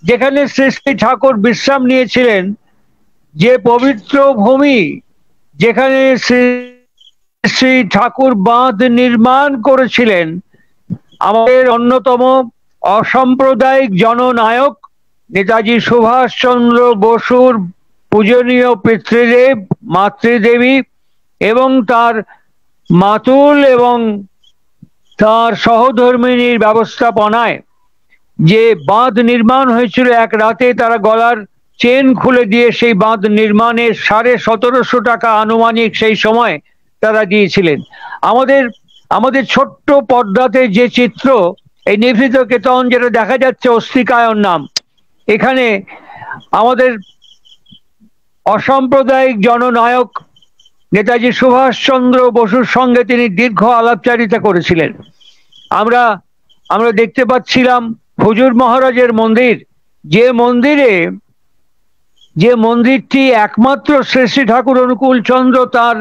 যেখানে শ্রী শ্রী ঠাকুর বিশ্রাম নিয়েছিলেন, যে পবিত্র ভূমি যেখানে শ্রী শ্রী ঠাকুর বাঁধ নির্মাণ করেছিলেন, আমাদের অন্যতম অসাম্প্রদায়িক জননায়ক নেতাজি সুভাষচন্দ্র বসুর পূজনীয় পিতৃদেব, মাতৃদেবী এবং তার মাতুল এবং তার সহধর্মিণীর ব্যবস্থাপনায় যে বাঁধ নির্মাণ হয়েছিল, এক রাতে তারা গলার চেন খুলে দিয়ে সেই বাঁধ নির্মাণের 1750 টাকা আনুমানিক সেই সময় তারা দিয়েছিলেন। আমাদের আমাদের ছোট্ট পর্দাতে যে চিত্র, এই নিভৃত কেতন যেটা দেখা যাচ্ছে, অস্তিকায়ন নাম, এখানে আমাদের অসাম্প্রদায়িক জননায়ক নেতাজি সুভাষচন্দ্র বসুর সঙ্গে তিনি দীর্ঘ আলাপচারিতা করেছিলেন। আমরা আমরা দেখতে পাচ্ছিলাম হুজুর মহারাজের মন্দির, যে মন্দিরটি একমাত্র শ্রী শ্রী ঠাকুর অনুকূল চন্দ্র তার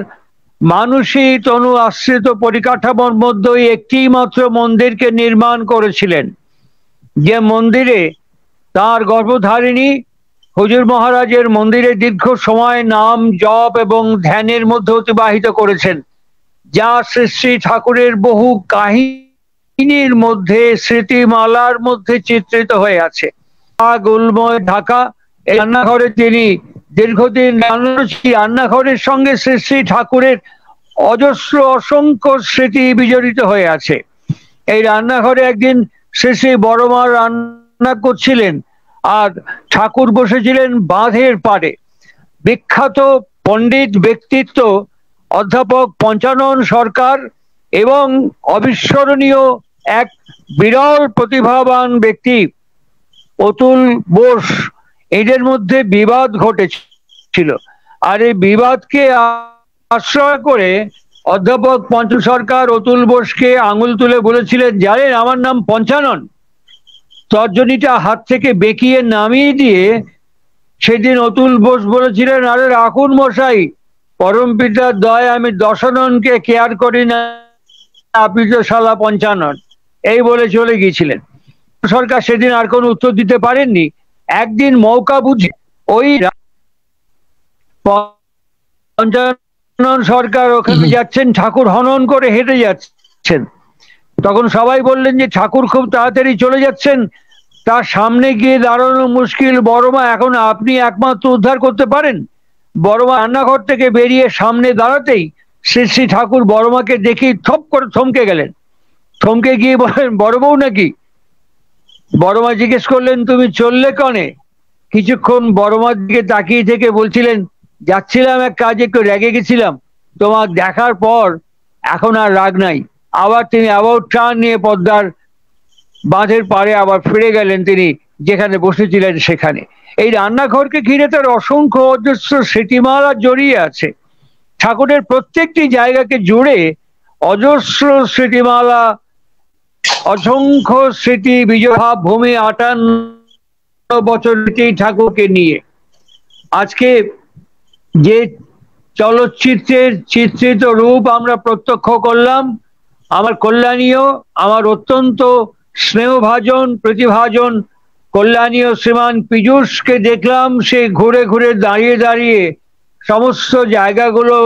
মানুষী তনু আশ্রিত পরিকাঠামোর মধ্যে একটি মাত্র মন্দিরকে নির্মাণ করেছিলেন, যে মন্দিরে তার গর্ভধারিণী হুজুর মহারাজের মন্দিরে দীর্ঘ সময় নাম জপ এবং ধ্যানের মধ্যে অতিবাহিত করেছেন, যা শ্রী শ্রী ঠাকুরের বহু কাহিনীর মধ্যে, স্মৃতিমালার মধ্যে চিত্রিত হয়ে আছে। গুলময় ঢাকা এই রান্নাঘরে তিনি দীর্ঘদিন রান্নাঘরের সঙ্গে শ্রী শ্রী ঠাকুরের অজস্র অসংখ্য স্মৃতি বিজড়িত হয়ে আছে। এই রান্নাঘরে একদিন শ্রী শ্রী বড়মা রান্না করছিলেন আর ঠাকুর বসেছিলেন বাঁধের পাড়ে। বিখ্যাত পণ্ডিত ব্যক্তিত্ব অধ্যাপক পঞ্চানন সরকার এবং অবিস্মরণীয় এক বিরল প্রতিভাবান ব্যক্তি অতুল বোস, এদের মধ্যে বিবাদ ঘটেছিল। আর এই বিবাদকে আশ্রয় করে অধ্যাপক পঞ্চু সরকার অতুল বোসকে আঙুল তুলে বলেছিলেন, জানেন আমার নাম পঞ্চানন। তর্জনীটা হাত থেকে বেঁকিয়ে নামিয়ে দিয়ে সেদিন অতুল বোস বলেছিলেন, আরে রাখুন মশাই, পরম পিতার দয় আমি দশাননকে কেয়ার করি না, আপনি তো শালা পঞ্চানন, এই বলে চলে গিয়েছিলেন। সরকার সেদিন আর কোনো উত্তর দিতে পারেননি। একদিন মৌকা বুঝে ওই পঞ্চানন সরকার ওখানে যাচ্ছেন, ঠাকুর হনন করে হেঁটে যাচ্ছেন। তখন সবাই বললেন যে ঠাকুর খুব তাড়াতাড়ি চলে যাচ্ছেন, তার সামনে গিয়ে দাঁড়ানো মুশকিল, বড়মা এখন আপনি একমাত্র উদ্ধার করতে পারেন। বড়মা রান্নাঘর থেকে বেরিয়ে সামনে দাঁড়াতেই শ্রী শ্রী ঠাকুর বড়মাকে দেখে থপ করে থমকে গেলেন। থমকে গিয়ে বলেন, বড় বউ নাকি? বড়মা জিজ্ঞেস করলেন, তুমি চললে কনে? কিছুক্ষণ বড়মার দিকে তাকিয়ে থেকে বলছিলেন, যাচ্ছিলাম এক কাজে, একটু রেগে গেছিলাম, তোমার দেখার পর এখন আর রাগ নাই। আবার তিনি অ্যাবাউট টার্ন নিয়ে পদ্মার বাঁধের পাড়ে আবার ফিরে গেলেন তিনি যেখানে বসেছিলেন সেখানে। এই রান্নাঘরকে ঘিরে তার অসংখ্য অজস্র স্মৃতিমালা জড়িয়ে আছে। ঠাকুরের প্রত্যেকটি জায়গাকে জুড়ে অজস্র স্মৃতিমালা, অসংখ্য স্মৃতি বিজয়ভাব ভূমি, 58 বছর ঠাকুরকে নিয়ে। আজকে যে চলচ্চিত্রের চিত্রিত রূপ আমরা প্রত্যক্ষ করলাম, আমার কল্যাণীয়, আমার অত্যন্ত স্নেহভাজন প্রতিভাজন কল্যাণীয় শ্রীমান পীযূষকে দেখলাম, সে ঘুরে ঘুরে দাঁড়িয়ে দাঁড়িয়ে সমস্ত জায়গাগুলো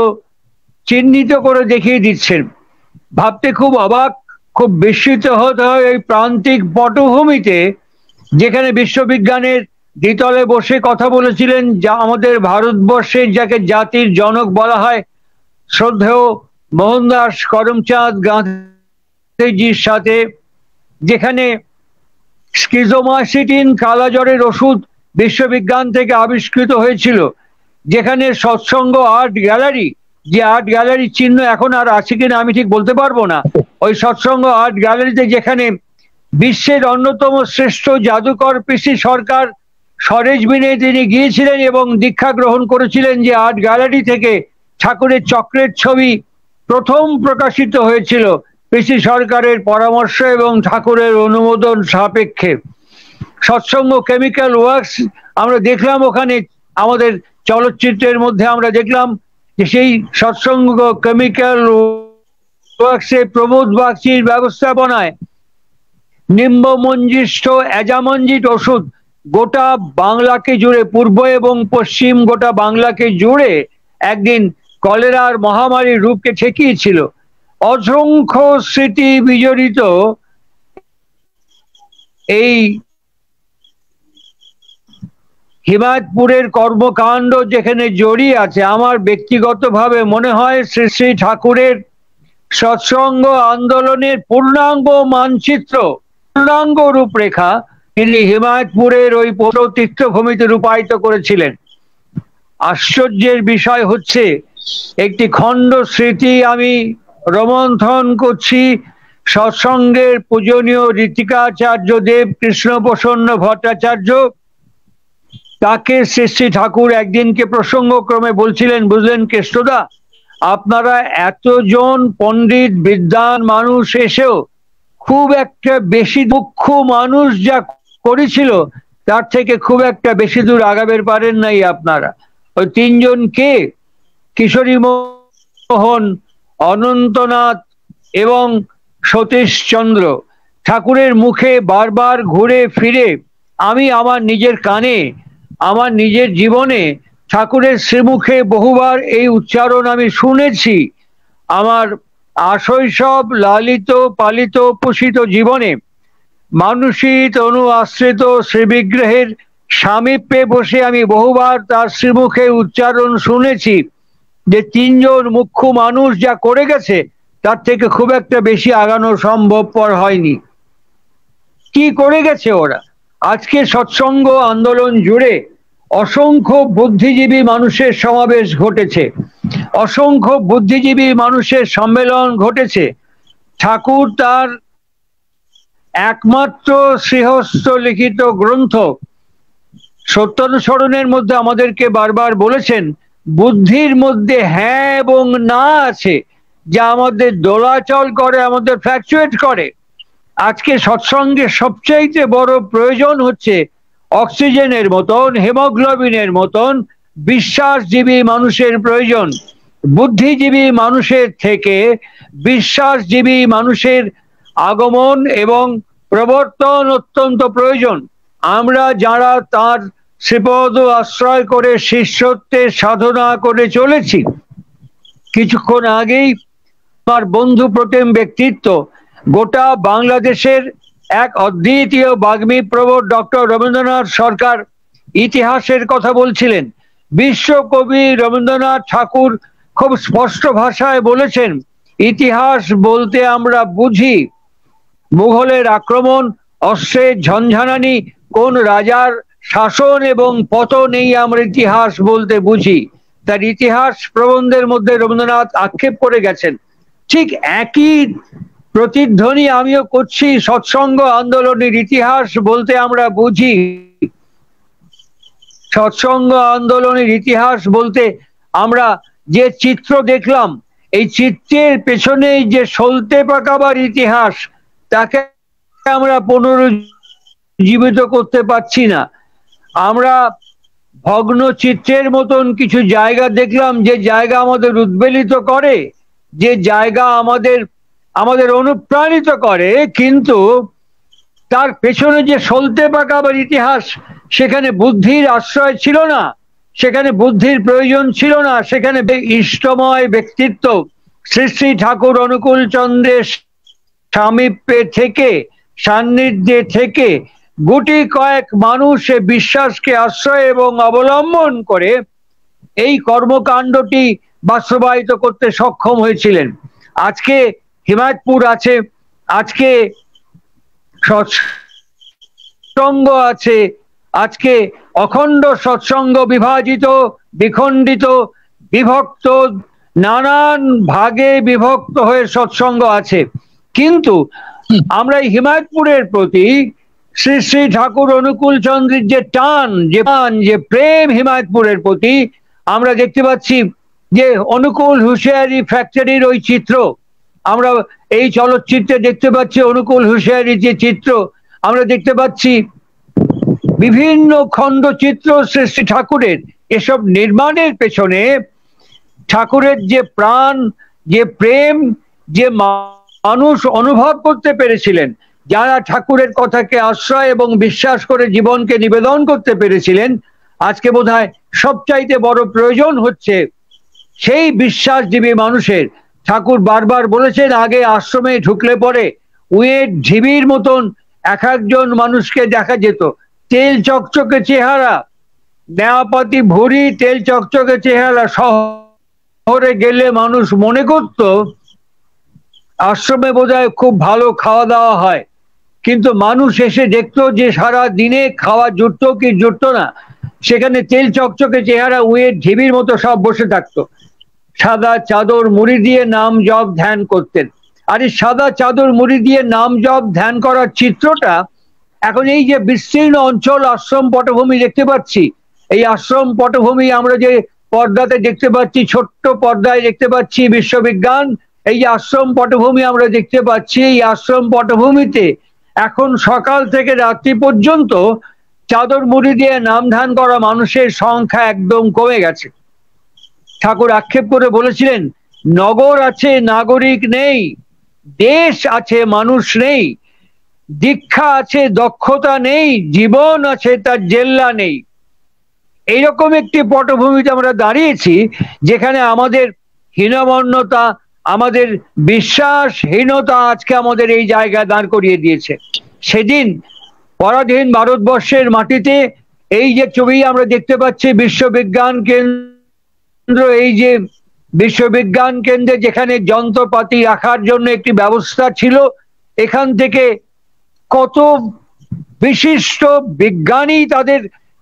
চিহ্নিত করে দেখিয়ে দিচ্ছেন। ভাবতে খুব অবাক, খুব বিস্মিত হতে হয় এই প্রান্তিক পটভূমিতে, যেখানে বিশ্ববিজ্ঞানের দ্বিতলে বসে কথা বলেছিলেন যা আমাদের ভারতবর্ষের, যাকে জাতির জনক বলা হয়, শ্রদ্ধেয় মোহনদাস করমচাঁদ গান্ধীজির সাথে, যেখানে স্কিজোমাইসিটিন কালাজ্বরের ওষুধ বিশ্ববিজ্ঞান থেকে আবিষ্কৃত হয়েছিল, যেখানে সৎসঙ্গ আর্ট গ্যালারি, যে আর্ট গ্যালারির চিহ্ন এখন আর আছে কিনা আমি ঠিক বলতে পারবো না, ওই সৎসঙ্গ আর্ট গ্যালারিতে যেখানে বিশ্বের অন্যতম শ্রেষ্ঠ জাদুকর পিসি সরকার সরেজমিনে তিনি গিয়েছিলেন এবং দীক্ষা গ্রহণ করেছিলেন, যে আর্ট গ্যালারি থেকে ঠাকুরের চক্রের ছবি প্রথম প্রকাশিত হয়েছিল পিসি সরকারের পরামর্শ এবং ঠাকুরের অনুমোদন সাপেক্ষে। সৎসঙ্গ কেমিক্যাল ওয়ার্কস আমরা দেখলাম, ওখানে আমাদের চলচ্চিত্রের মধ্যে আমরা দেখলাম যে সেই সৎসঙ্গ কেমিক্যাল ওয়ার্কসে প্রমোদ বাগচির ব্যবস্থাপনায় নিম্বমঞ্জিষ্ঠ অ্যাজামঞ্জিট ওষুধ গোটা বাংলাকে জুড়ে, পূর্ব এবং পশ্চিম গোটা বাংলাকে জুড়ে একদিন কলেরার মহামারীর রূপকে ঠেকিয়েছিল। অসংখ্য স্মৃতি বিজড়িত এই হিমায়তপুরের কর্মকাণ্ড যেখানে জড়িয়ে আছে, আমার ব্যক্তিগতভাবে মনে হয় শ্রী শ্রী ঠাকুরের সৎসঙ্গ আন্দোলনের পূর্ণাঙ্গ মানচিত্র, পূর্ণাঙ্গ রূপরেখা তিনি হিমায়তপুরের ওই পৌর তীর্থভূমিতে রূপায়িত করেছিলেন। আশ্চর্যের বিষয় হচ্ছে, একটি খণ্ড স্মৃতি আমি রোমন্থন করছি। সৎসঙ্গের পূজনীয় ঋতিকাচার্য দেব কৃষ্ণপ্রসন্ন ভট্টাচার্য, তাকে শ্রী শ্রী ঠাকুর একদিনকে প্রসঙ্গক্রমে বলছিলেন, বুঝলেন কেষ্টদা, আপনারা এতজন পণ্ডিত বিদ্বান মানুষ এসেও খুব একটা বেশি দুঃখ মানুষ যা করেছিল তার থেকে খুব একটা বেশি দূর আগাবের পারেন নাই আপনারা। ওই তিনজন কে? কিশোরী মোহন, অনন্তনাথ এবং সতীশচন্দ্র। ঠাকুরের মুখে বারবার ঘুরে ফিরে আমি আমার নিজের কানে, আমার নিজের জীবনে ঠাকুরের শ্রীমুখে বহুবার এই উচ্চারণ আমি শুনেছি। আমার আশৈশব লালিত পালিত পোষিত জীবনে মানুষিত অনু আশ্রিত শ্রীবিগ্রহের সামীপ্যে বসে আমি বহুবার তার শ্রীমুখে উচ্চারণ শুনেছি যে তিনজন মুখ্য মানুষ যা করে গেছে তার থেকে খুব একটা বেশি আগানো সম্ভবপর হয়নি। কি করে গেছে ওরা? আজকে সৎসঙ্গ আন্দোলন জুড়ে অসংখ্য বুদ্ধিজীবী মানুষের সমাবেশ ঘটেছে, অসংখ্য বুদ্ধিজীবী মানুষের সম্মেলন ঘটেছে। ঠাকুর তার একমাত্র শ্রীহস্ত লিখিত গ্রন্থ সত্যানুসরণের মধ্যে আমাদেরকে বারবার বলেছেন, বুদ্ধির মধ্যে হ্যাঁ এবং না আছে, যা আমাদের দোলাচল করে, আমাদের ফ্ল্যাকচুয়েট করে। আজকে সৎসঙ্গের সবচাইতে বড় প্রয়োজন হচ্ছে অক্সিজেনের মতন, হেমোগ্লোবিনের মতন বিশ্বাসজীবী মানুষের প্রয়োজন। বুদ্ধিজীবী মানুষের থেকে বিশ্বাসজীবী মানুষের আগমন এবং প্রবর্তন অত্যন্ত প্রয়োজন। আমরা যারা তার শ্রীপদ আশ্রয় করে শিষ্যত্বের সাধনা করে চলেছি, কিছুক্ষণ আগেই আমার বন্ধু প্রতিম ব্যক্তিত্ব, গোটা বাংলাদেশের এক অদ্বিতীয় বাগ্মী প্রবর ডক্টর রবীন্দ্রনাথ সরকার ইতিহাসের কথা বলছিলেন। বিশ্বকবি রবীন্দ্রনাথ ঠাকুর খুব স্পষ্ট ভাষায় বলেছেন, ইতিহাস বলতে আমরা বুঝি মুঘলের আক্রমণ, অস্ত্রের ঝঞ্ঝানানি, কোন রাজার শাসন এবং পতন, এই আমরা ইতিহাস বলতে বুঝি। তার ইতিহাস প্রবন্ধের মধ্যে রবীন্দ্রনাথ আক্ষেপ করে গেছেন। ঠিক একই প্রতিধ্বনি আমিও করছি, সৎসঙ্গ আন্দোলনের ইতিহাস বলতে আমরা বুঝি, সৎসঙ্গ আন্দোলনের ইতিহাস বলতে আমরা যে চিত্র দেখলাম, এই চিত্রের পেছনে যে সলতে পাকাবার ইতিহাস, তাকে আমরা পুনরুজ্জীবিত করতে পারছি না। আমরা ভগ্ন চিত্রের মতন কিছু জায়গা দেখলাম, যে জায়গা আমাদের উদ্বেলিত করে, যে জায়গা আমাদের অনুপ্রাণিত করে, কিন্তু তার পেছনে যে সলতে পাকাবার ইতিহাস, সেখানে বুদ্ধির আশ্রয় ছিল না, সেখানে বুদ্ধির প্রয়োজন ছিল না। সেখানে ইষ্টময় ব্যক্তিত্ব শ্রী শ্রী ঠাকুর অনুকূল চন্দ্রের সামীপ্যে থেকে, সান্নিধ্যে থেকে গুটি কয়েক মানুষ বিশ্বাসকে আশ্রয় এবং অবলম্বন করে এই কর্মকাণ্ডটি বাস্তবায়িত করতে সক্ষম হয়েছিলেন। আজকে হিমায়তপুর আছে, আজকে সৎসঙ্গ আছে, আজকে অখণ্ড সৎসঙ্গ বিভাজিত, বিখণ্ডিত, বিভক্ত, নানান ভাগে বিভক্ত হয়ে সৎসঙ্গ আছে। কিন্তু আমরা এই হিমায়তপুরের প্রতি শ্রী শ্রী ঠাকুর অনুকূল চন্দ্রের যে টান, যে প্রেম হিমায়তপুরের প্রতি, আমরা দেখতে পাচ্ছি যে অনুকূল হুঁশিয়ারি ফ্যাক্টরির ওই চিত্র আমরা এই চলচ্চিত্রে দেখতে পাচ্ছি, অনুকূল হুঁশিয়ারির যে চিত্র আমরা দেখতে পাচ্ছি, বিভিন্ন খণ্ডচিত্র শ্রী শ্রী ঠাকুরের। এসব নির্মাণের পেছনে ঠাকুরের যে প্রাণ, যে প্রেম, যে মানুষ অনুভব করতে পেরেছিলেন, যারা ঠাকুরের কথাকে আশ্রয় এবং বিশ্বাস করে জীবনকে নিবেদন করতে পেরেছিলেন, আজকে বোধহয় সবচাইতে বড় প্রয়োজন হচ্ছে সেই বিশ্বাসজীবী মানুষের। ঠাকুর বারবার বলেছেন, আগে আশ্রমে ঢুকলে পরে উয়ের ঢিবির মতন এক একজন মানুষকে দেখা যেত, তেল চকচকে চেহারা, নেওয়াপাতি ভুঁড়ি, তেল চকচকে চেহারা। শহরে গেলে মানুষ মনে করত আশ্রমে বোধহয় খুব ভালো খাওয়া দাওয়া হয়, কিন্তু মানুষ এসে দেখতো যে সারা দিনে খাওয়া জুটতো কি জুটতো না। সেখানে তেল চকচকে চেহারা, উয়ের ঢিবির মতো সব বসে থাকতো, সাদা চাদর মুড়ি দিয়ে নাম জপ ধ্যান করতেন। আর এই সাদা চাদর মুড়ি দিয়ে নাম জপ ধ্যান করার চিত্রটা এখন এই যে বিস্তীর্ণ অঞ্চল আশ্রম পটভূমি দেখতে পাচ্ছি, এই আশ্রম পটভূমি আমরা যে পর্দাতে দেখতে পাচ্ছি, ছোট্ট পর্দায় দেখতে পাচ্ছি বিশ্ববিজ্ঞান, এই যে আশ্রম পটভূমি আমরা দেখতে পাচ্ছি, এই আশ্রম পটভূমিতে এখন সকাল থেকে রাত্রি পর্যন্ত চাদর মুড়ি দিয়ে নাম ধ্যান করা মানুষের সংখ্যা একদম কমে গেছে। ঠাকুর আক্ষেপ করে বলেছিলেন, নগর আছে নাগরিক নেই, দেশ আছে মানুষ নেই, দীক্ষা আছে দক্ষতা নেই, জীবন আছে তার জেল্লা নেই। এইরকম একটি পটভূমিতে আমরা দাঁড়িয়েছি যেখানে আমাদের হীনমন্যতা, আমাদের বিশ্বাসহীনতা আজকে আমাদের এই জায়গায় দাঁড় করিয়ে দিয়েছে। সেদিন পরাধীন ভারতবর্ষের মাটিতে এই যে ছবি আমরা দেখতে পাচ্ছি, বিশ্ববিজ্ঞান কেন্দ্র, এই যে বিশ্ববিজ্ঞান কেন্দ্রে যেখানে যন্ত্রপাতি রাখার জন্য একটি ব্যবস্থা ছিল, এখান থেকে কত বিশিষ্ট বিজ্ঞানী তাদের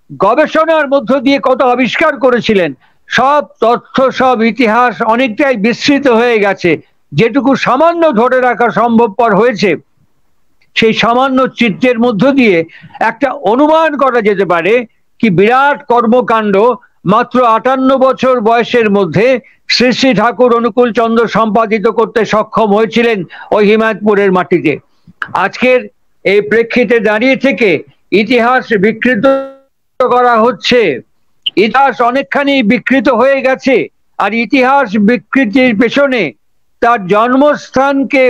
গবেষণার মধ্য দিয়ে কত আবিষ্কার করেছিলেন, সব তথ্য, সব ইতিহাস অনেকটাই বিস্মৃত হয়ে গেছে। যেটুকু সামান্য ধরে রাখা সম্ভবপর হয়েছে, সেই সামান্য চিত্রের মধ্য দিয়ে একটা অনুমান করা যেতে পারে কি বিরাট কর্মকাণ্ড মাত্র 58 বছর বয়সের মধ্যে শ্রী শ্রী ঠাকুর অনুকূল চন্দ্র সম্পাদিত করতে সক্ষম হয়েছিলেন ওই হিমায়তপুরের মাটিতে। আজকের এই প্রেক্ষিতে দাঁড়িয়ে থেকে ইতিহাস বিকৃত করা হচ্ছে, ইতিহাস অনেকখানি বিকৃত হয়ে গেছে। আর ইতিহাস বিকৃতির পেছনে তার জন্মস্থানকে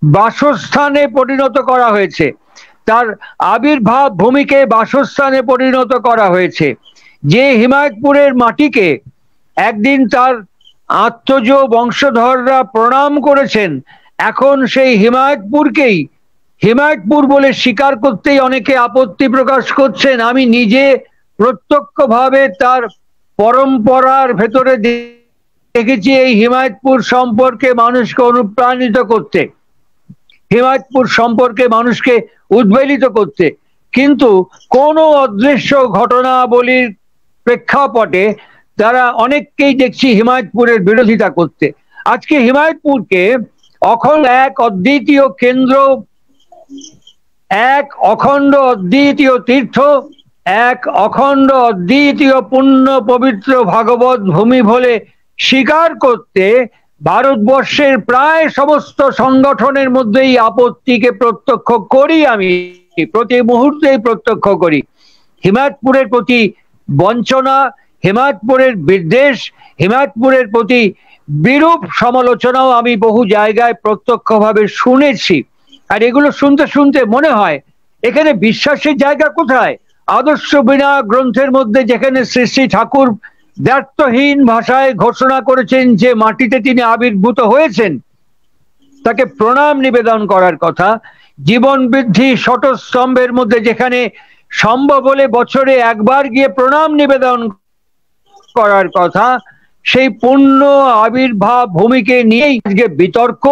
বাসস্থানে পরিণত করা হয়েছে, তার আবির্ভাব ভূমিকে বাসস্থানে পরিণত করা হয়েছে। যে হিমায়তপুরের মাটিকে একদিন তার আত্মজ বংশধররা প্রণাম করেছেন, এখন সেই হিমায়তপুরকেই হিমায়তপুর বলে স্বীকার করতেই অনেকে আপত্তি প্রকাশ করছেন। আমি নিজে প্রত্যক্ষভাবে তার পরম্পরার ভেতরে দেখেছি এই হিমায়তপুর সম্পর্কে মানুষকে অনুপ্রাণিত করতে, হিমায়তপুর সম্পর্কে মানুষকে উদ্বেলিত করতে, কিন্তু কোনো অদৃশ্য ঘটনাবলীর প্রেক্ষাপটে তারা অনেককেই দেখছি হিমায়তপুরের বিরোধিতা করতে। আজকে হিমায়তপুরকে এক অদ্বিতীয় কেন্দ্র, এক অখণ্ড অদ্বিতীয় তীর্থ, এক অখণ্ড অদ্বিতীয় পুণ্য পবিত্র ভাগবত ভূমি বলে স্বীকার করতে ভারতবর্ষের প্রায় সমস্ত সংগঠনের মধ্যেই আপত্তিকে প্রত্যক্ষ করি, আমি প্রতি মুহূর্তেই প্রত্যক্ষ করি। হিমায়তপুরের প্রতি বঞ্চনা, হিমায়তপুরের বিদ্বেষ, হিমায়তপুরের প্রতি বিরূপ সমালোচনাও আমি বহু জায়গায় প্রত্যক্ষভাবে শুনেছি। আর এগুলো শুনতে শুনতে মনে হয় এখানে বিশ্বাসের জায়গা কোথায়? আদর্শ বিনা গ্রন্থের মধ্যে যেখানে শ্রী শ্রী ঠাকুর দ্ব্যর্থহীন ভাষায় ঘোষণা করেছেন যে মাটিতে তিনি আবির্ভূত হয়েছেন, তাকে প্রণাম নিবেদন করার কথা। জীবন বৃদ্ধি শতস্তম্ভের মধ্যে যেখানে সম্ভব হলে বছরে একবার গিয়ে প্রণাম নিবেদন করার কথা, সেই পূর্ণ আবির্ভাব ভূমিকে নিয়েই আজকে বিতর্ক।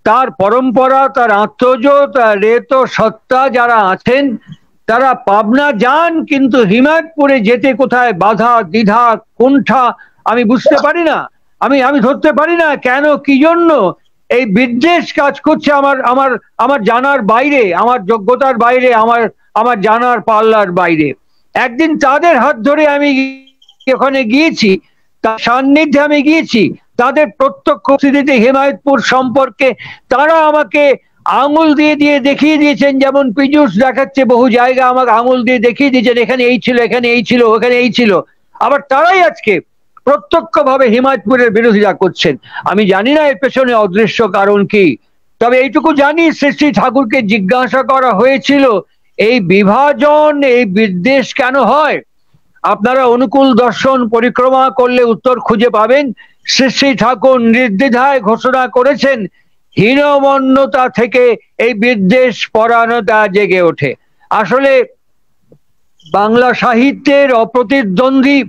তার পরম্পরা, তার আত্মজ, তার রেত সত্তা যারা আছেন তারা পাবনা যান, কিন্তু হিমায়তপুরে যেতে কোথায় বাধা, দ্বিধা, কুণ্ঠা আমি বুঝতে পারি না। আমি ধরতে পারি না কেন, কি জন্য এই বিদ্বেষ কাজ করছে আমার আমার আমার জানার বাইরে, আমার যোগ্যতার বাইরে, আমার জানার পাল্লার বাইরে। একদিন তাদের হাত ধরে আমি ওখানে গিয়েছি, তার সান্নিধ্যে আমি গিয়েছি, তাদের প্রত্যক্ষ স্থিতিতে হিমায়তপুর সম্পর্কে তারা আমাকে আঙুল দিয়ে দিয়ে দেখিয়ে দিয়েছেন, যেমন পীযূষ দেখাচ্ছে বহু জায়গা আমাকে আঙুল দিয়ে দেখিয়ে দিয়েছেন এখানে এই ছিল, এখানে এই ছিল, ওখানে এই ছিল। আবার তারাই আজকে প্রত্যক্ষভাবে হিমায়তপুরের বিরোধিতা করছেন। আমি জানি না এর পেছনে অদৃশ্য কারণ কি, তবে এইটুকু জানি শ্রী শ্রী ঠাকুরকে জিজ্ঞাসা করা হয়েছিল এই বিভাজন, এই বিদ্বেষ কেন হয়? আপনারা অনুকূল দর্শন পরিক্রমা করলে উত্তর খুঁজে পাবেন। শ্রী শ্রী ঠাকুর নির্দ্বিধায় ঘোষণা করেছেন, হীনমন্যতা থেকে এই বিদ্বেষ পরায়ণতা জেগে ওঠে। আসলে বাংলা সাহিত্যের অপ্রতিদ্বন্দ্বী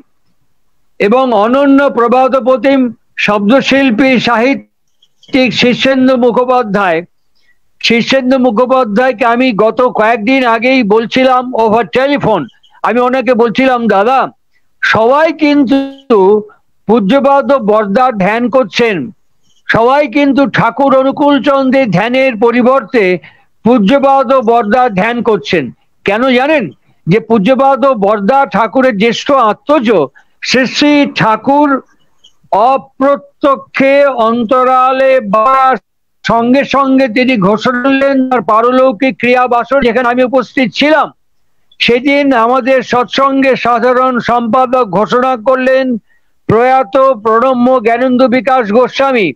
এবং অনন্য প্রবাদপ্রতিম শব্দশিল্পী সাহিত্যিক শীর্ষেন্দু মুখোপাধ্যায়কে আমি গত কয়েকদিন আগেই বলছিলাম ওভার টেলিফোন, আমি ওনাকে বলছিলাম, দাদা সবাই কিন্তু পূজ্যপাদ বরদার ধ্যান করছেন, সবাই কিন্তু ঠাকুর অনুকূল চন্দ্রের ধ্যানের পরিবর্তে পূজ্যপাদ বরদার ধ্যান করছেন। কেন জানেন? যে পূজ্যপাদ বরদা ঠাকুরের জ্যেষ্ঠ আত্মজ, শ্রী শ্রী ঠাকুর অপ্রত্যক্ষে অন্তরালে বা সঙ্গে সঙ্গে তিনি ঘোষণা করলেন তার পারলৌকিক ক্রিয়া বাসর, যেখানে আমি উপস্থিত ছিলাম। সেদিন আমাদের সৎসঙ্গে সাধারণ সম্পাদক ঘোষণা করলেন প্রয়াত প্রণম্য জ্ঞানেন্দু বিকাশ গোস্বামী।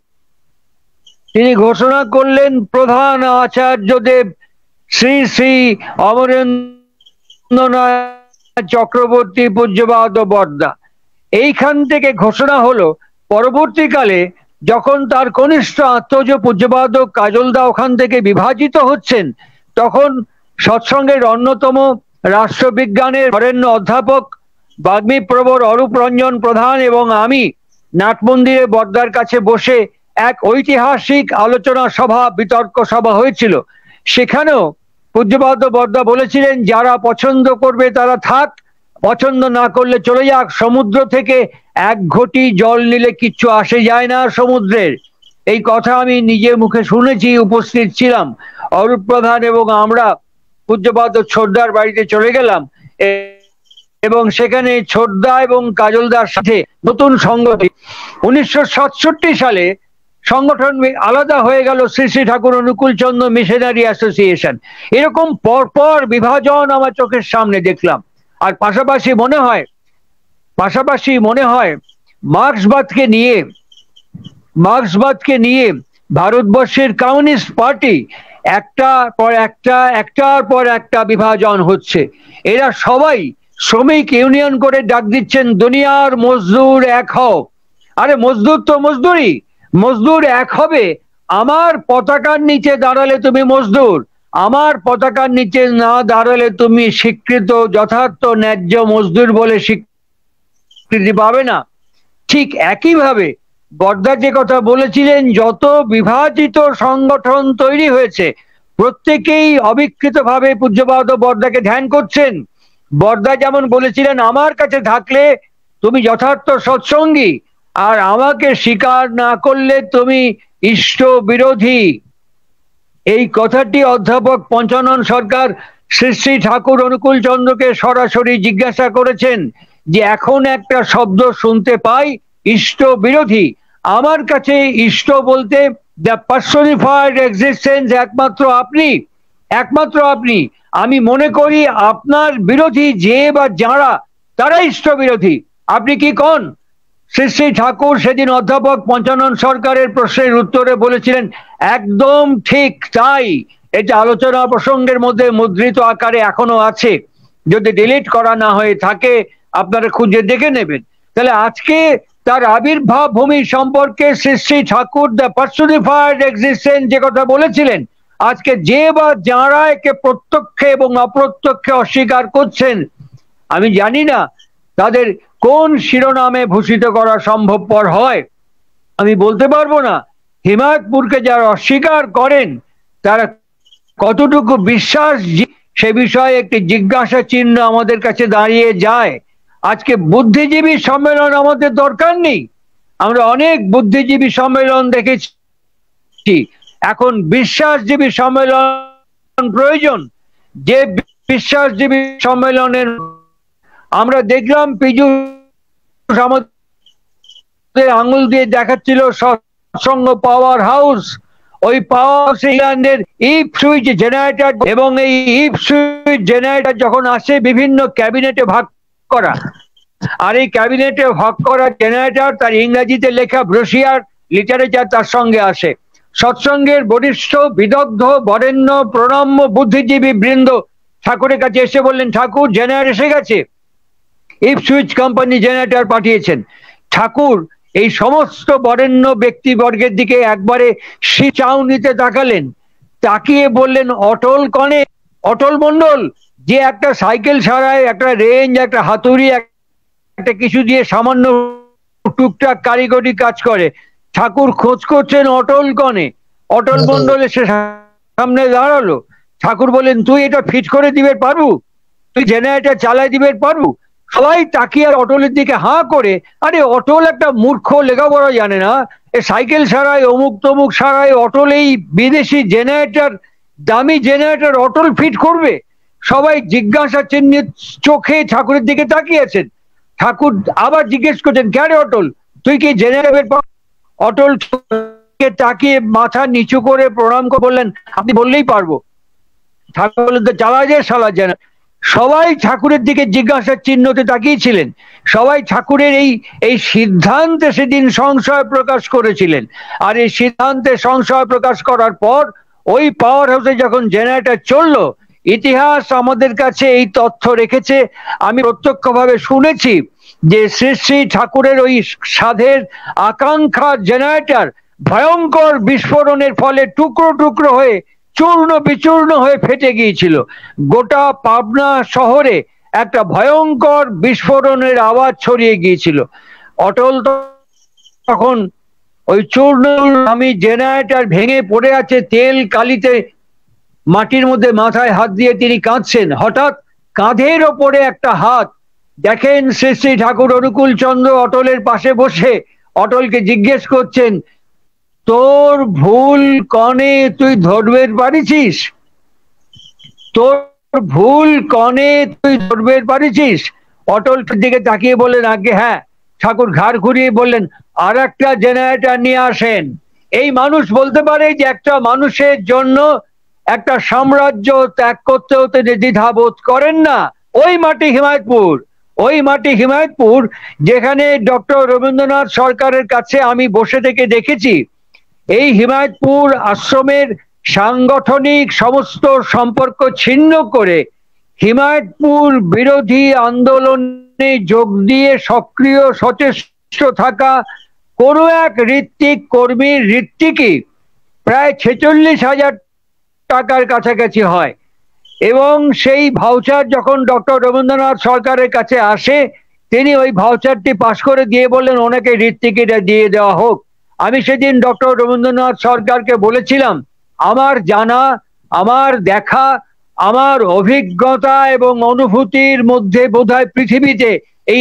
তিনি ঘোষণা করলেন প্রধান আচার্যদেব শ্রী শ্রী অমরেন্দ্রনাথ চক্রবর্তী পূজ্যপাদ বরদা। এইখান থেকে ঘোষণা হলো পরবর্তীকালে যখন তার কনিষ্ঠ আত্মজ পূজ্যপাদ কাজলদা ওখান থেকে বিভাজিত হচ্ছেন, তখন সৎসঙ্গের অন্যতম রাষ্ট্রবিজ্ঞানের বরেণ্য অধ্যাপক বাগ্মীপ্রবর অরূপ রঞ্জন প্রধান এবং আমি নাট মন্দিরে বরদার কাছে বসে এক ঐতিহাসিক আলোচনা সভা, বিতর্ক সভা হয়েছিল। সেখানেও পূজ্যপাদ বরদা বলেছিলেন, যারা পছন্দ করবে তারা থাক, পছন্দ না করলে চলে যাক। সমুদ্র থেকে এক ঘটি জল নিলে কিচ্ছু আসে যায় না সমুদ্রের। এই কথা আমি নিজের মুখে শুনেছি, উপস্থিত ছিলাম। অরূপ প্রধান এবং আমরা পূজ্যপাদ ছোটদার বাড়িতে চলে গেলাম এবং সেখানে ছোটদা এবং কাজলদার সাথে নতুন সংগঠন 1967 সালে সংগঠন আলাদা হয়ে গেল শ্রী শ্রী ঠাকুর অনুকূল চন্দ্র মিশনারি অ্যাসোসিয়েশন। এরকম পরপর বিভাজন আমার চোখের সামনে দেখলাম। আর পাশাপাশি মনে হয় মার্ক্সবাদকে নিয়ে ভারতবর্ষের কমিউনিস্ট পার্টি একটার পর একটা বিভাজন হচ্ছে। এরা সবাই শ্রমিক ইউনিয়ন করে ডাক দিচ্ছেন, দুনিয়ার মজদুর এক হও। আরে মজদুর তো মজদুর এক হবে। আমার পতাকার নিচে দাঁড়ালে তুমি মজদুর, আমার পতাকার নিচে না দাঁড়ালে তুমি স্বীকৃত যথার্থ ন্যায্য মজদুর বলে স্বীকৃতি পাবে না। ঠিক একইভাবে বরদা যে কথা বলেছিলেন, যত বিভাজিত সংগঠন তৈরি হয়েছে প্রত্যেকেই অবিকৃতভাবে পূজ্যপাদ বরদাকে ধ্যান করছেন। বরদা যেমন বলেছিলেন, আমার কাছে থাকলে তুমি যথার্থ সৎসঙ্গী, আর আমাকে স্বীকার না করলে তুমি ইষ্ট বিরোধী। এই কথাটি অধ্যাপক পঞ্চানন সরকার শ্রী শ্রী ঠাকুর অনুকূল চন্দ্রকে সরাসরি জিজ্ঞাসা করেছেন যে এখন একটা শব্দ শুনতে পাই, ইষ্ট বিরোধী। আমার কাছে ইষ্ট বলতে দ্য পার্সনিফাইড এক্সিস্টেন্স একমাত্র আপনি। আমি মনে করি আপনার বিরোধী যে বা যারা, তারা ইষ্ট বিরোধী। আপনি কি কোন? শ্রী শ্রী ঠাকুর সেদিন অধ্যাপক পঞ্চানন সরকারের প্রশ্নের উত্তরে বলেছিলেন, একদম ঠিক তাই। এটা আলোচনা প্রসঙ্গের মধ্যে মুদ্রিত আকারে এখনো আছে, যদি ডিলিট করা না হয়ে থাকে আপনারা খুঁজে দেখে নেবেন। তাহলে আজকে তার আবির্ভাব ভূমি সম্পর্কে Shri Shri Thakur the personified existence যে কথা বলেছিলেন, আজকে যে বা যারা একে প্রত্যক্ষে এবং অপ্রত্যক্ষে অস্বীকার করছেন, আমি জানি না তাদের কোন শিরোনামে ভূষিত করা সম্ভবপর হয়, আমি বলতে পারবো না। হিমায়তপুরকে যারা অস্বীকার করেন তারা কতটুকু বিশ্বাস, সে বিষয়ে একটি জিজ্ঞাসা চিহ্ন আমাদের কাছে দাঁড়িয়ে যায়। আজকে বুদ্ধিজীবী সম্মেলন আমাদের দরকার নেই, আমরা অনেক বুদ্ধিজীবী সম্মেলন দেখেছি। এখন বিশ্বাসজীবী সম্মেলন প্রয়োজন। যে বিশ্বাসজীবী সম্মেলনের আমরা দেখলাম পীযূষ আমাদের আঙুল দিয়ে দেখাচ্ছিল সৎসঙ্গ পাওয়ার হাউস। ওই পাওয়ার হাউস ইংল্যান্ডের ইপসুইচ জেনারেটর, এবং এই ইপসুইচ জেনারেটর যখন আসে বিভিন্ন ক্যাবিনেটে ভাগ করা, আর এই ক্যাবিনেটে ভাগ করা জেনারেটর তার ইংরেজিতে লেখা ব্রোশিয়ার লিটারেচার তার সঙ্গে আসে। সৎসঙ্গের বরিষ্ঠ বিদগ্ধ বরেণ্য প্রণম্য বুদ্ধিজীবী বৃন্দ ঠাকুরের কাছে এসে বললেন, ঠাকুর জেনারেটর এসে গেছে, ইপসুইচ কোম্পানি জেনারেটর পাঠিয়েছেন। ঠাকুর এই সমস্ত বরেণ্য ব্যক্তিবর্গের দিকে একবারে চাউনিতে তাকালেন, তাকিয়ে বললেন, অটল কনে, অটল মণ্ডল, যে একটা সাইকেল সারায়, একটা রেঞ্জ, একটা হাতুড়ি, একটা কিছু দিয়ে সামান্য টুকটাক কারিগরি কাজ করে, ঠাকুর খোঁজ করছেন অটল কনে। অটল মণ্ডল এসে সামনে দাঁড়ালো। ঠাকুর বললেন, তুই এটা ফিট করে দিবে পারবু? তুই জেনারেটর চালাই দিবে পারবু? সবাই তাকিয়ে আর অটলের দিকে হাঁ করে, আরে অটল একটা মূর্খ, লেখাপড়া জানে না, এ সাইকেল সারায়, অমুক তমুক সারায়, অটল এই বিদেশি জেনারেটর, দামি জেনারেটর অটল ফিট করবে? সবাই জিজ্ঞাসা চিহ্ন চোখে ঠাকুরের দিকে তাকিয়ে আছেন। ঠাকুর আবার জিজ্ঞেস করছেন, কেন অটল, তুই কি জেনারেটর? অটল তাকিয়ে মাথা নিচু করে প্রণাম করে বললেন, আপনি বললেই পারবো। ঠাকুর বললেন, তো চালা যায় শালা জেনারেটর। সবাই ঠাকুরের দিকে জিজ্ঞাসার চিহ্নতে তাকিয়েছিলেন। সবাই ঠাকুরের এই সিদ্ধান্তে সেদিন সংশয় প্রকাশ করেছিলেন। আর এই সিদ্ধান্তে সংশয় প্রকাশ করার পর ওই পাওয়ার হাউসে যখন জেনারেটর চললো, ইতিহাস আমাদের কাছে এই তথ্য রেখেছে, আমি প্রত্যক্ষভাবে শুনেছি যে শ্রী শ্রী ঠাকুরের ওই সাধের আকাঙ্ক্ষা জেনারেটর ভয়ঙ্কর বিস্ফোরণের ফলে টুকরো টুকরো হয়ে চূর্ণ বিচূর্ণ হয়ে ফেটে গিয়েছিল। গোটা পাবনা শহরে একটা ভয়ঙ্কর বিস্ফোরণের আওয়াজ ছড়িয়ে গিয়েছিল। অটল তখন ওই চূর্ণ আমি জেনারেটর ভেঙে পড়ে আছে, তেল কালিতে মাটির মধ্যে মাথায় হাত দিয়ে তিনি কাঁদছেন। হঠাৎ কাঁধের ওপরে একটা হাত দেখেন শ্রী শ্রী ঠাকুর অনুকূল চন্দ্র অটলের পাশে বসে অটলকে জিজ্ঞেস করছেন, তোর ভুল কনে তুই ধরবে পারিছিস? তোর ভুল কনে তুই ধরবে পারিছিস? অটল দিকে তাকিয়ে বললেন, আগে হ্যাঁ। ঠাকুর ঘাড় ঘুরিয়ে বললেন, আর একটা জেনারেটর নিয়ে আসেন। এই মানুষ বলতে পারে যে একটা মানুষের জন্য একটা সাম্রাজ্য ত্যাগ করতে হতে দ্বিধাবোধ করেন না। ওই মাটি হিমায়তপুর, ওই মাটি হিমায়তপুর, যেখানে ডক্টর রবীন্দ্রনাথ সরকারের কাছে আমি বসে থেকে দেখেছি এই হিমায়তপুর আশ্রমের সাংগঠনিক সমস্ত সম্পর্ক ছিন্ন করে হিমায়তপুর বিরোধী আন্দোলনে যোগ দিয়ে সক্রিয় সচেষ্ট থাকা কোনো এক ঋত্বিক কর্মীর ঋত্বিকই প্রায় 46,000 টাকার কাছাকাছি হয়। এবং সেই ভাউচার যখন ডক্টর রবীন্দ্রনাথ সরকারের কাছে আসে, তিনি ওই ভাউচারটি পাশ করে দিয়ে বললেন, ওনাকে ঋত্বিকিটা দিয়ে দেওয়া হোক। আমি সেদিন ডক্টর রবীন্দ্রনাথ সরকারকে বলেছিলাম, আমার জানা, আমার দেখা, আমার অভিজ্ঞতা এবং অনুভূতির মধ্যে বোধহয় পৃথিবীতে এই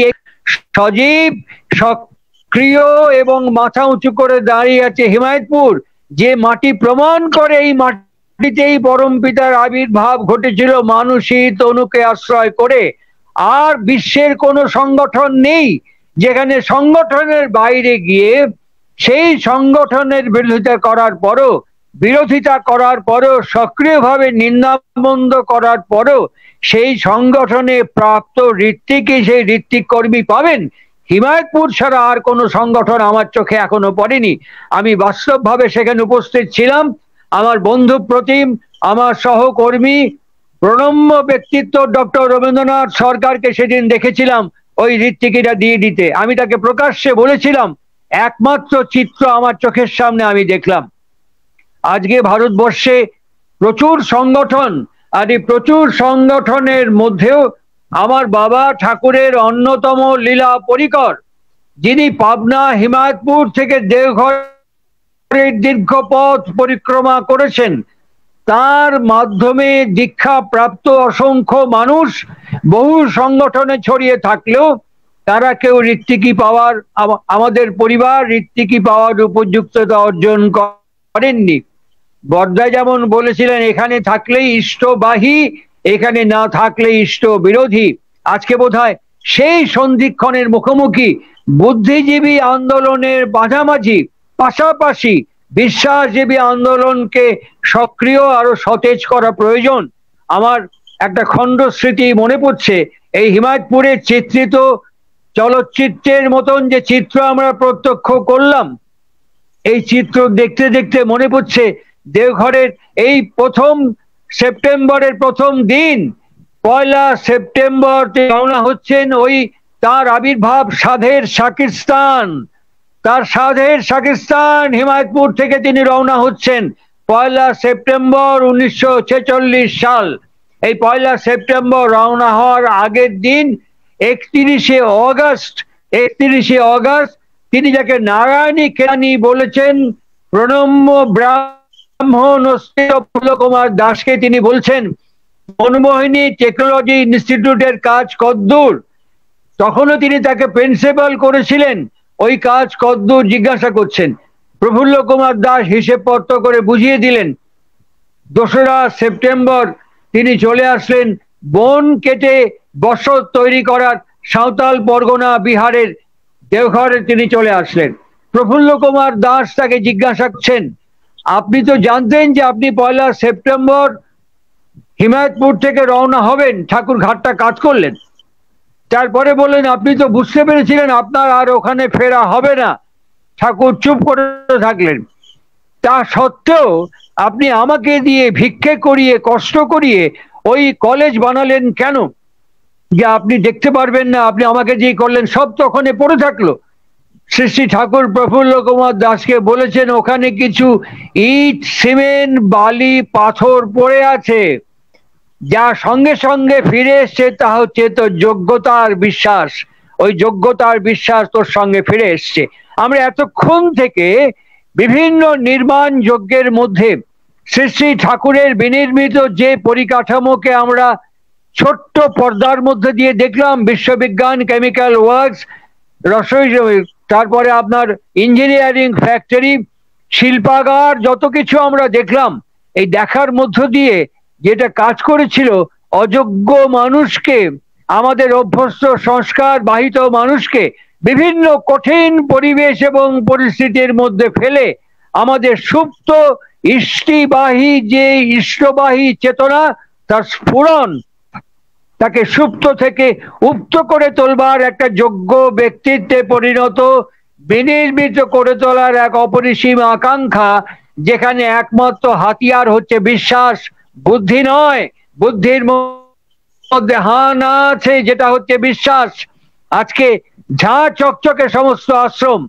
সজীব সক্রিয় এবং মাথা উঁচু করে দাঁড়িয়ে আছে হিমায়তপুর, যে মাটি প্রমাণ করে এই মাটিতেই পরম পিতার আবির্ভাব ঘটেছিল মানুষই তনুকে আশ্রয় করে। আর বিশ্বের কোনো সংগঠন নেই যেখানে সংগঠনের বাইরে গিয়ে সেই সংগঠনের বিরোধিতা করার পরও সক্রিয়ভাবে নিন্দামন্দ করার পরও সেই সংগঠনে প্রাপ্ত ঋত্বিকই সেই ঋত্বিক কর্মী পাবেন। হিমায়তপুর ছাড়া আর কোনো সংগঠন আমার চোখে এখনো পড়েনি। আমি বাস্তবভাবে সেখানে উপস্থিত ছিলাম। আমার বন্ধু প্রতিম, আমার সহকর্মী, প্রণম্য ব্যক্তিত্ব ডক্টর রবীন্দ্রনাথ সরকারকে সেদিন দেখেছিলাম ওই ঋত্বিকিটা দিয়ে দিতে। আমি তাকে প্রকাশ্যে বলেছিলাম, একমাত্র চিত্র আমার চোখের সামনে আমি দেখলাম। আজকে ভারতবর্ষে প্রচুর সংগঠন, আর এই প্রচুর সংগঠনের মধ্যেও আমার বাবা ঠাকুরের অন্যতম লীলা পরিকর, যিনি পাবনা হিমায়তপুর থেকে দেওঘরের দীর্ঘ পথ পরিক্রমা করেছেন, তার মাধ্যমে দীক্ষা প্রাপ্ত অসংখ্য মানুষ বহু সংগঠনে ছড়িয়ে থাকলেও তারা কেউ ঋত্বিকি পাওয়ার, আমাদের পরিবার ঋত্বিকি পাওয়ার উপযুক্ততা অর্জন করেননি। বর্দা যেমন বলেছিলেন, এখানে থাকলেই ইষ্টবাহী, এখানে না থাকলে ইষ্ট বিরোধী। আজকে বোধহয় সেই সন্ধিক্ষণের মুখোমুখি। বুদ্ধিজীবী আন্দোলনের মাঝামাঝি পাশাপাশি বিশ্বাসজীবী আন্দোলনকে সক্রিয় আরো সতেজ করা প্রয়োজন। আমার একটা খণ্ড স্মৃতি মনে পড়ছে, এই হিমায়তপুরে চিত্রিত চলচ্চিত্রের মতন যে চিত্র আমরা প্রত্যক্ষ করলাম, এই চিত্র দেখতে দেখতে মনে পড়ছে দেওঘরের এই সেপ্টেম্বরের প্রথম দিন, 1 সেপ্টেম্বর রওনা হচ্ছেন ওই তার আবির্ভাব সাধের শাকিস্তান, তার সাধের শাকিস্তান হিমায়তপুর থেকে তিনি রওনা হচ্ছেন 1 সেপ্টেম্বর 1946 সাল। এই 1 সেপ্টেম্বর রওনা হওয়ার আগের দিন 31শে অগস্ট তিনি যাকে নারায়ণী কেরানি বলেছেন, প্রণম্য ব্রাহ্মণ প্রফুল্ল কুমার দাসকে তিনি বলছেন মনমোহিনী টেকনোলজি ইনস্টিটিউটের কাজ কদ্দূর। তখনও তিনি তাকে প্রিন্সিপাল করেছিলেন, ওই কাজ কদ্দূর জিজ্ঞাসা করছেন। প্রফুল্ল কুমার দাস হিসেব পত্র করে বুঝিয়ে দিলেন। 2 সেপ্টেম্বর তিনি চলে আসলেন বন কেটে বসত তৈরি করার সাঁওতাল পরগনা বিহারের দেওঘরে তিনি চলে আসলেন। প্রফুল্ল কুমার দাস তাকে জিজ্ঞাসা করছেন, আপনি তো জানতেন যে আপনি 1 সেপ্টেম্বর হিমায়তপুর থেকে রওনা হবেন, ঠাকুর ঘাটটা কাজ করলেন। তারপরে বললেন, আপনি তো বুঝতে পেরেছিলেন আপনার আর ওখানে ফেরা হবে না। ঠাকুর চুপ করে থাকলেন। তা সত্ত্বেও আপনি আমাকে দিয়ে ভিক্ষে করিয়ে কষ্ট করিয়ে ওই কলেজ বানালেন কেন? যে আপনি দেখতে পারবেন না, আপনি আমাকে দিয়ে করলেন, সব তো ওখানে পড়ে থাকলো। শ্রী শ্রী ঠাকুর প্রফুল্ল কুমার দাসকে বলেছেন, ওখানে কিছু ইট সিমেন্ট বালি পাথর পড়ে আছে, যা সঙ্গে সঙ্গে ফিরে এসছে তা হচ্ছে তোর যোগ্যতার বিশ্বাস। ওই যোগ্যতার বিশ্বাস তোর সঙ্গে ফিরে এসছে। আমরা এতক্ষণ থেকে বিভিন্ন নির্মাণ যজ্ঞের মধ্যে শ্রী শ্রী ঠাকুরের বিনির্মিত যে পরিকাঠামোকে আমরা ছোট্ট পর্দার মধ্যে দিয়ে দেখলাম, বিশ্ববিজ্ঞান কেমিক্যাল ওয়ার্কস, রসই, তারপরে আপনার ইঞ্জিনিয়ারিং ফ্যাক্টরি, শিল্পাগার, যত কিছু আমরা দেখলাম, এই দেখার মধ্য দিয়ে যেটা কাজ করেছিল অযোগ্য মানুষকে, আমাদের অভ্যস্ত সংস্কার বাহিত মানুষকে বিভিন্ন কঠিন পরিবেশ এবং পরিস্থিতির মধ্যে ফেলে আমাদের সুপ্ত ইষ্টবাহী চেতনা, তার স্ফুরণ, তাকে সুপ্ত থেকে উপ্ত করে তোলবার একটা যোগ্য ব্যক্তিত্বে পরিণত, বিনির্মিত করে তোলার এক অপরিসীম আকাঙ্ক্ষা, যেখানে একমাত্র হাতিয়ার হচ্ছে বিশ্বাস, বুদ্ধি নয়। বুদ্ধির মধ্যে না আছে, যেটা হচ্ছে বিশ্বাস। আজকে ঝাঁ চকচকে সমস্ত আশ্রম,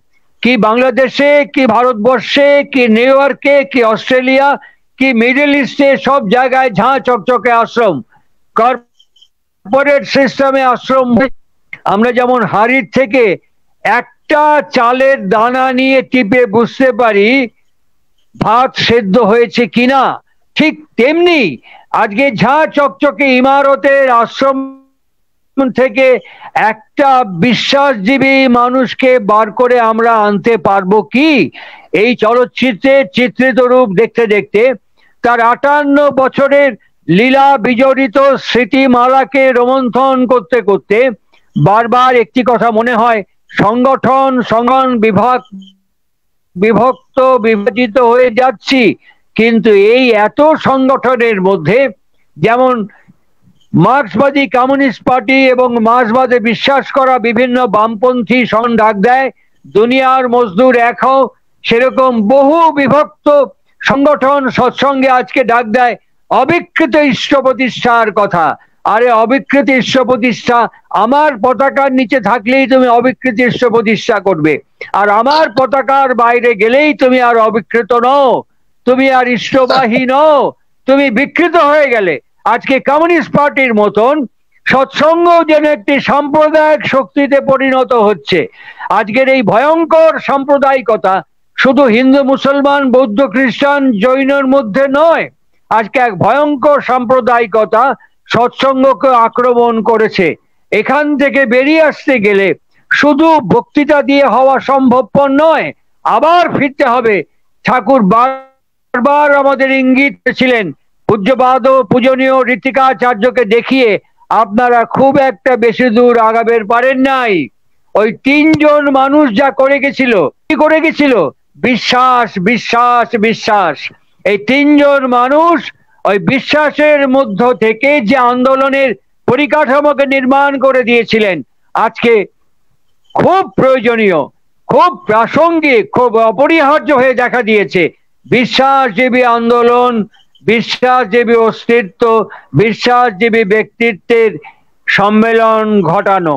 কি বাংলাদেশে, কি ভারতবর্ষে, কি নিউ ইয়র্কে, কি অস্ট্রেলিয়া, কি মিডল ইস্টে, সব জায়গায় ঝাঁ চকচকে আশ্রম, কর্পোরেট সিস্টেমে আশ্রম। আমরা যেমন হাড়ির থেকে একটা চালের দানা নিয়ে টিপে বুঝতে পারি ভাত সেদ্ধ হয়েছে কিনা, ঠিক তেমনি আজকে ঝাঁ চকচকে ইমারতের আশ্রম থেকে একটা বিশ্বাসজীবী মানুষকে বার করে আমরা আনতে পারবো কি? এই চলচ্চিত্রের চিত্রিত রূপ দেখতে দেখতে তার 58 বছরের লীলা বিজড়িত স্মৃতিমালাকে রোমন্থন করতে করতে বারবার একটি কথা মনে হয়, সংগঠন বিভাজিত হয়ে যাচ্ছি। কিন্তু এই এত সংগঠনের মধ্যে যেমন মার্ক্সবাদী কমিউনিস্ট পার্টি এবং মার্ক্সবাদে বিশ্বাস করা বিভিন্ন বামপন্থী সংগঠন ডাক দেয় দুনিয়ার মজদুর এক হও, সেরকম বহু বিভক্ত সংগঠন সৎসঙ্গে আজকে ডাক দেয় অবিকৃত ঈশ্বর প্রতিষ্ঠার কথা। আরে অবিকৃত ঈশ্বর প্রতিষ্ঠা, আমার পতাকার নিচে থাকলেই তুমি অবিকৃত ঈশ্বর প্রতিষ্ঠা করবে, আর আমার পতাকার বাইরে গেলেই তুমি আর অবিকৃত নও, তুমি আর ঈশ্বরবাহী নও, তুমি বিকৃত হয়ে গেলে। আজকে কমিউনিস্ট পার্টির মতন সৎসঙ্গ যেন একটি সাম্প্রদায়িক শক্তিতে পরিণত হচ্ছে। আজকের এই ভয়ঙ্কর সাম্প্রদায়িকতা শুধু হিন্দু মুসলমান বৌদ্ধ খ্রিস্টান জৈনের মধ্যে নয়, আজকে এক ভয়ঙ্কর সাম্প্রদায়িকতা সৎসঙ্গকে আক্রমণ করেছে। এখান থেকে বেরিয়ে আসতে গেলে শুধু বক্তৃতা দিয়ে হওয়া সম্ভবপর নয়, আবার ফিরতে হবে। ঠাকুর বারবার আমাদের ইঙ্গিত ছিলেন, পূজ্যপাদ পূজনীয় ঋত্বিকাচার্যকে দেখিয়ে আপনারা খুব একটা বেশি দূর আগাবের পারেন নাই। ওই 3 জন মানুষ যা করে গেছিল, কি করে গেছিল? বিশ্বাস, বিশ্বাস, বিশ্বাস। এই 3 জন মানুষ ওই বিশ্বাসের মধ্য থেকে যে আন্দোলনের পরিকাঠামোকে নির্মাণ করে দিয়েছিলেন, আজকে খুব প্রয়োজনীয় খুব প্রাসঙ্গিক, খুব অপরিহার্য হয়ে দেখা দিয়েছে। বিশ্বাসজীবী আন্দোলন, বিশ্বাসজীবী অস্তিত্ব, বিশ্বাসজীবী ব্যক্তিত্বের সম্মেলন ঘটানো।